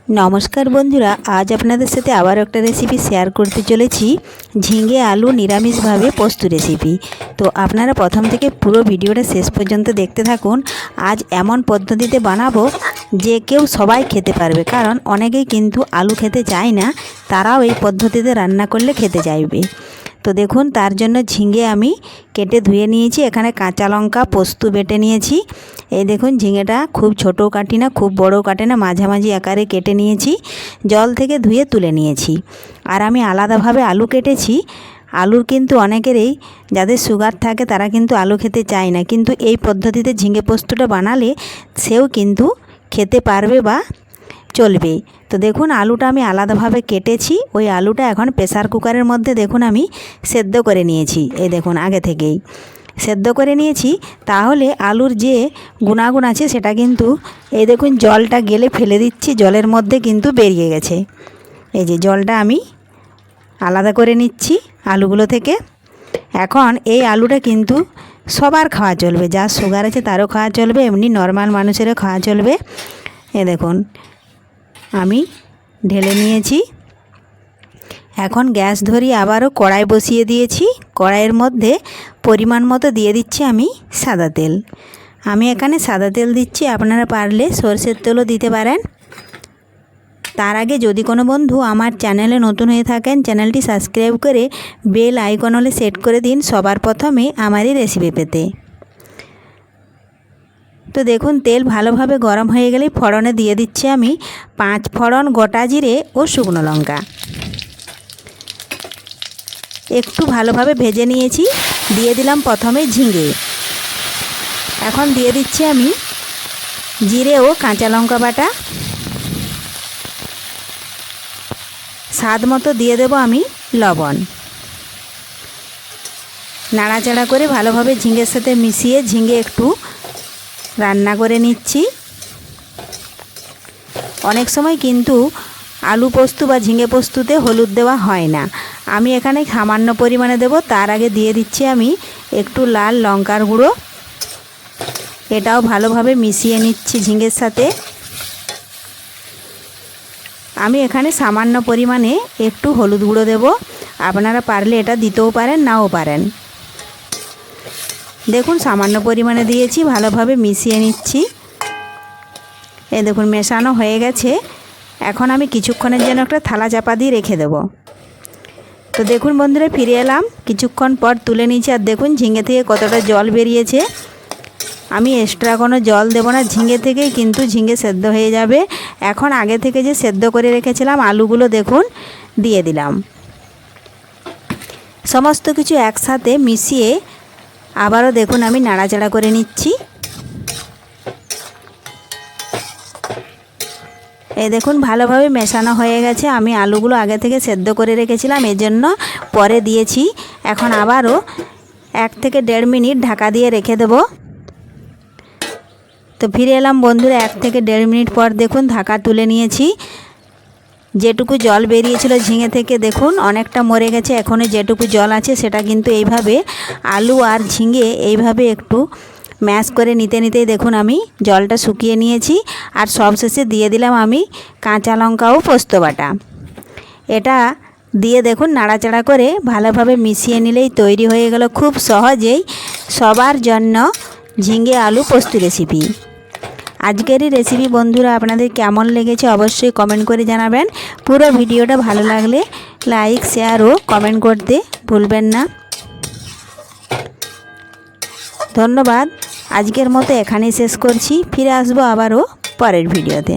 নমস্কার বন্ধুরা, আজ আপনাদের সাথে আবার একটা রেসিপি শেয়ার করতে চলেছি। ঝিঙে আলু নিরামিষভাবে পোস্ত রেসিপি। তো আপনারা প্রথম থেকে পুরো ভিডিওটা শেষ পর্যন্ত দেখতে থাকুন। আজ এমন পদ্ধতিতে বানাবো যে সবাই খেতে পারবে, কারণ অনেকেই কিন্তু আলু খেতে চায় না, তারাও এই পদ্ধতিতে রান্না করলে খেতে চাইবে। তো দেখুন, তার জন্য ঝিঙে আমি কেটে ধুয়ে নিয়েছি। এখানে কাঁচা লঙ্কা পোস্ত বেটে নিয়েছি। এই দেখুন, ঝিঙেটা খুব ছোটো কাটি না, খুব বড় কাটে না, মাঝামাঝি আকারে কেটে নিয়েছি। জল থেকে ধুয়ে তুলে নিয়েছি। আর আমি আলাদাভাবে আলু কেটেছি। আলুর কিন্তু অনেকেরই, যাদের সুগার থাকে তারা কিন্তু আলু খেতে চায় না, কিন্তু এই পদ্ধতিতে ঝিঙে পোস্তটা বানালে সেও কিন্তু খেতে পারবে বা চলবে। তো দেখুন, আলুটা আমি আলাদাভাবে কেটেছি। ওই আলুটা এখন প্রেসার কুকারের মধ্যে দেখুন আমি সেদ্ধ করে নিয়েছি। এই দেখুন, আগে থেকেই সেদ্ধ করে নিয়েছি। তাহলে আলুর যে গুণাগুণ আছে সেটা কিন্তু, এই দেখুন জলটা গেলে ফেলে দিচ্ছি, জলের মধ্যে কিন্তু বেরিয়ে গেছে। এই যে জলটা আমি আলাদা করে নিচ্ছি আলুগুলো থেকে। এখন এই আলুটা কিন্তু সবার খাওয়া চলবে, যার সুগার আছে তারও খাওয়া চলবে, এমনি নর্মাল মানুষেরও খাওয়া চলবে। এ দেখুন, আমি ঢেলে নিয়েছি। এখন গ্যাস ধরিয়ে আবারও কড়াই বসিয়ে দিয়েছি। কড়াইয়ের মধ্যে পরিমাণ মতো দিয়ে দিচ্ছি আমি সাদা তেল। আমি এখানে সাদা তেল দিচ্ছি, আপনারা পারলে সরষের তেলও দিতে পারেন। তার আগে যদি কোনো বন্ধু আমার চ্যানেলে নতুন হয়ে থাকেন, চ্যানেলটি সাবস্ক্রাইব করে বেল আইকন হলে সেট করে দিন সবার প্রথমে আমারই রেসিপি পেতে। তো দেখুন, তেল ভালোভাবে গরম হয়ে গেলে ফোড়নে দিয়ে দিচ্ছি আমি 5 ফোড়ন, গোটা জিরে ও শুকনো লঙ্কা। একটু ভালোভাবে ভেজে নিয়েছি। দিয়ে দিলাম প্রথমে ঝিঙে। এখন দিয়ে দিচ্ছি আমি জিরে ও কাঁচা লঙ্কা বাটা। স্বাদ মতো দিয়ে দেব আমি লবণ। নাড়াচাড়া করে ভালোভাবে ঝিঙের সাথে মিশিয়ে ঝিঙে একটু রান্না করে নিচ্ছি। অনেক সময় কিন্তু আলু পোস্ত বা ঝিঙে পোস্ততে হলুদ দেওয়া হয় না, আমি এখানে সামান্য পরিমাণে দেব। তার আগে দিয়ে দিচ্ছি আমি একটু লাল লঙ্কার গুঁড়ো। এটাও ভালোভাবে মিশিয়ে নিচ্ছি ঝিঙের সাথে। আমি এখানে সামান্য পরিমাণে একটু হলুদ গুঁড়ো দেব, আপনারা পারলে এটা দিতেও পারেন, নাও পারেন। দেখুন, সামান্য পরিমাণে দিয়েছি, ভালোভাবে মিশিয়ে নিচ্ছি। এই দেখুন, মেশানো হয়ে গেছে। এখন আমি কিছুক্ষণের জন্য একটা থালা চাপা দিয়ে রেখে দেব। তো দেখুন বন্ধুরা, ফিরে এলাম কিছুক্ষণ পর, তুলে নিয়েছি। আর দেখুন ঝিঙে থেকে কতটা জল বেরিয়েছে। আমি এক্সট্রা কোনো জল দেব না, ঝিঙে থেকেই কিন্তু ঝিঙে সেদ্ধ হয়ে যাবে। এখন আগে থেকে যে সেদ্ধ করে রেখেছিলাম আলুগুলো দেখুন দিয়ে দিলাম। সমস্ত কিছু একসাথে মিশিয়ে আবারও দেখুন আমি নাড়াচাড়া করে নিচ্ছি। এই দেখুন, ভালোভাবে মেশানো হয়ে গেছে। আমি আলুগুলো আগে থেকে সেদ্ধ করে রেখেছিলাম, এজন্য পরে দিয়েছি। এখন আবারও 1 থেকে 1.5 মিনিট ঢাকা দিয়ে রেখে দেব। তো ফিরে এলাম বন্ধুরা 1 থেকে 1.5 মিনিট পর। দেখুন, ঢাকা তুলে নিয়েছি। যেটুকু জল বেরিয়েছিল ঝিঙে থেকে দেখুন অনেকটা মরে গেছে। এখনও যেটুকু জল আছে সেটা কিন্তু এইভাবে আলু আর ঝিঙে এইভাবে একটু ম্যাশ করে নিতে নিতেই দেখুন আমি জলটা শুকিয়ে নিয়েছি। আর সবশেষে দিয়ে দিলাম আমি কাঁচা লঙ্কা ও পোস্ত বাটা। এটা দিয়ে দেখুন নাড়াচাড়া করে ভালোভাবে মিশিয়ে নিলেই তৈরি হয়ে গেল খুব সহজেই সবার জন্য ঝিঙে আলু পোস্ত রেসিপি। আজকের এই রেসিপি বন্ধুরা আপনাদের কেমন লেগেছে অবশ্যই কমেন্ট করে জানাবেন। পুরো ভিডিওটা ভালো লাগলে লাইক, শেয়ার ও কমেন্ট করতে ভুলবেন না। ধন্যবাদ। আজকের মতো এখানেই শেষ করছি। ফিরে আসবো আবারও পরের ভিডিওতে।